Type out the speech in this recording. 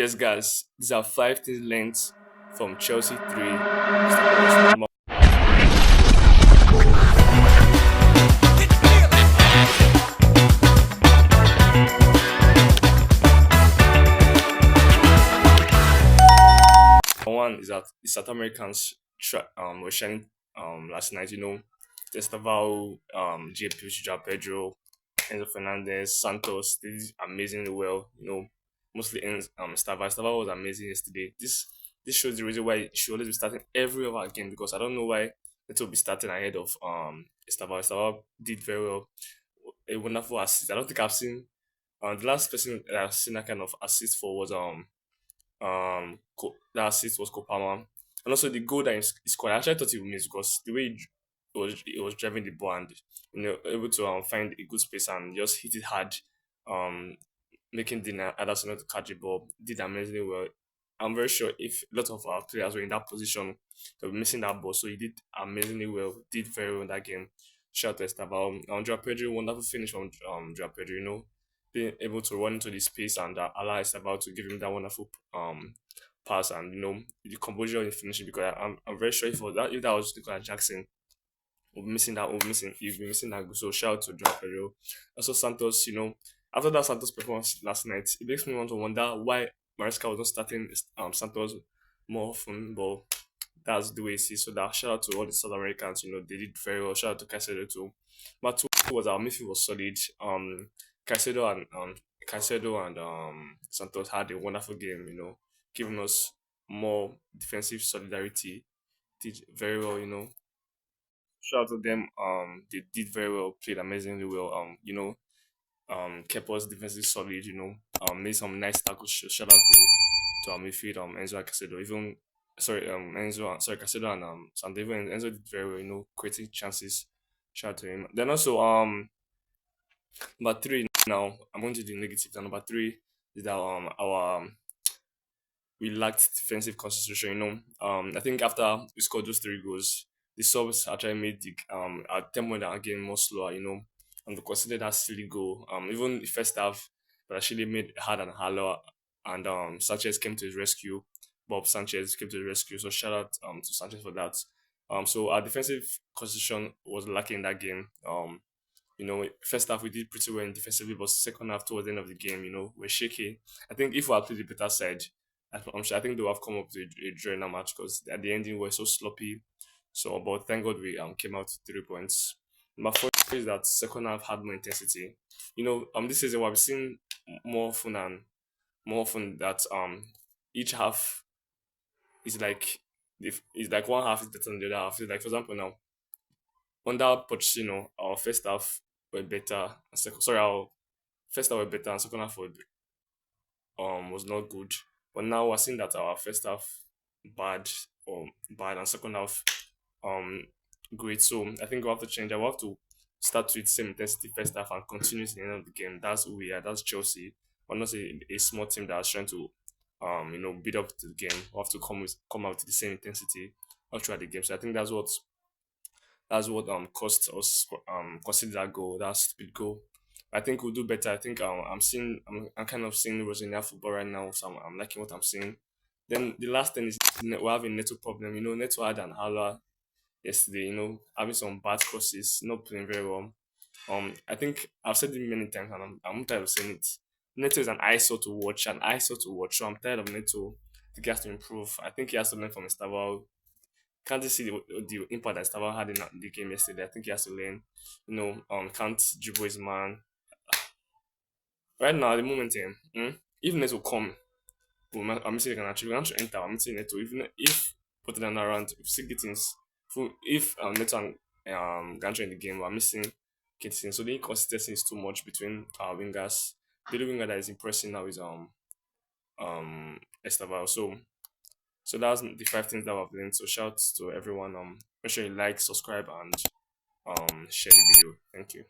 Yes, guys, these are 5 things learned from Chelsea 3. Number one is that the South Americans were shining last night. Testaval, JP, Pedro, Enzo Fernandez, Santos, they did amazingly well. Mostly Stava was amazing yesterday. This shows the reason why she always be starting every other game because I don't know why it will be starting ahead of Stava. Stava did very well, a wonderful assist. I don't think I've seen the last person that I've seen that kind of assist for was that assist was Kopama, and also the goal that he scored. I actually thought he would miss because the way he was driving the ball and able to find a good space and just hit it hard, um making the others not to catch the ball. Did amazingly well. I'm very sure if a lot of our players were in that position, they'll be missing that ball. So he did amazingly well. Did very well in that game. Shout out to Esteban. Joao Pedro, wonderful finish from Joao Pedro. Being able to run into the space and allow Esteban to give him that wonderful pass and the composure in finishing because I'm very sure if that was Nicolas Jackson, we'll be missing that. You'll be missing that. So shout out to Joao Pedro. Also Santos. After that Santos performance last night, it makes me want to wonder why Maresca was not starting Santos more often, but that's the way it is. So that shout out to all the South Americans. They did very well. Shout out to Caicedo too. But two was our midfield was solid. Caicedo and Santos had a wonderful game. Giving us more defensive solidarity. Did very well. Shout out to them. They did very well. Played amazingly well. Kept us defensively solid. Made some nice tackles. Shout out to our midfield. Enzo and Caicedo. Even sorry, Caicedo and Sandevo and Enzo did very well. Creating chances. Shout out to him. Then also number three now. I'm going to the negative. Number three is that we lacked defensive concentration. I think after we scored those 3 goals, the subs actually made the our tempo in our game more slower. And we considered that silly goal. Even the first half, but actually made hard and harder. And Sanchez came to his rescue. Bob Sanchez came to the rescue. So shout out to Sanchez for that. So our defensive concentration was lacking in that game. First half we did pretty well in defensively, but second half towards the end of the game, we're shaky. I think if we had played the better side, I'm sure I think they would have come up with a draw in that match because at the ending we're so sloppy. So, but thank God we came out with 3 points. Number four is that second half had more intensity. This season we've seen more often that each half is like is like one half is better than the other half. It's like for example now under Pochettino, our first half were better. Our first half were better and second half was not good. But now we're seeing that our first half bad bad and second half um great. So I think we have to change that. We have to start with same intensity first half and continue to the end of the game. That's who we are. That's Chelsea. We're not a small team that's trying to beat up to the game. We have to come out with the same intensity all throughout the game. So I think that's what cost us conceded that goal, that stupid goal. I think we'll do better. I think I'm kind of seeing Rosenia football right now, so I'm liking what I'm seeing. Then the last thing is we have a network problem. Neto had an hour yesterday. Having some bad crosses, not playing very well. I think I've said it many times, and I'm tired of saying it. Neto is an eyesore to watch, an eyesore to watch. So I'm tired of Neto. I think he has to improve. I think he has to learn from Estava. Can't you see the impact that Estava had in the game yesterday? I think he has to learn. Can't dribble his man. Right now, at the moment, if Neto come, I'm missing can actually want to enter. I'm missing Neto. Even if putting an around, if see Gittins, if Neto and Gancho in the game, we're missing Gittins. So the inconsistency is too much between our wingers. The only winger that is impressing now is Estava. So that's the 5 things that I've learned. So shout to everyone. Make sure you like, subscribe, and share the video. Thank you.